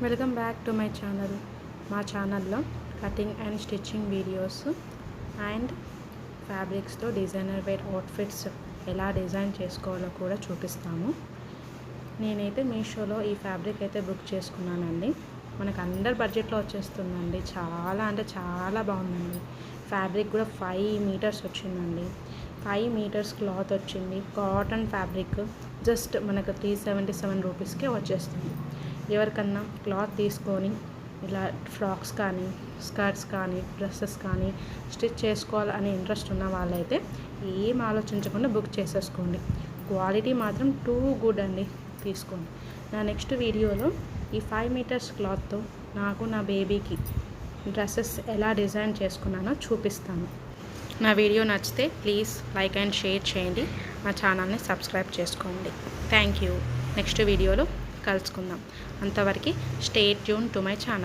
Welcome back to my channel. మా ఛానల్లో cutting and stitching videos and ఫ్యాబ్రిక్స్తో designer wear outfits ఎలా design చేసుకోవాలో కూడా చూపిస్తాము. నేనైతే మీషోలో ఈ ఫ్యాబ్రిక్ అయితే బుక్ చేసుకున్నానండి. మనకు అండర్ బడ్జెట్లో వచ్చేస్తుందండి. చాలా అంటే చాలా బాగుందండి. ఫ్యాబ్రిక్ కూడా 5 మీటర్స్ వచ్చిందండి. 5 మీటర్స్ క్లాత్ వచ్చింది. కాటన్ ఫ్యాబ్రిక్ జస్ట్ మనకు 377 రూపీస్కే వచ్చేస్తుంది. ఎవరికన్నా క్లాత్ తీసుకొని ఇలా ఫ్రాక్స్ కానీ స్కర్ట్స్ కానీ డ్రెస్సెస్ కానీ స్టిచ్ చేసుకోవాలని ఇంట్రెస్ట్ ఉన్న వాళ్ళైతే ఏం ఆలోచించకుండా బుక్ చేసేసుకోండి. క్వాలిటీ మాత్రం టూ గుడ్ అండి. తీసుకోండి. నా నెక్స్ట్ వీడియోలో ఈ 5 మీటర్స్ క్లాత్తో నాకు నా బేబీకి డ్రెస్సెస్ ఎలా డిజైన్ చేసుకున్నానో చూపిస్తాను. నా వీడియో నచ్చితే ప్లీజ్ లైక్ అండ్ షేర్ చేయండి. మా ఛానల్ని సబ్స్క్రైబ్ చేసుకోండి. Thank you. నెక్స్ట్ వీడియోలో కలుసుకుందాం. అంతవరకు stay tune to my channel.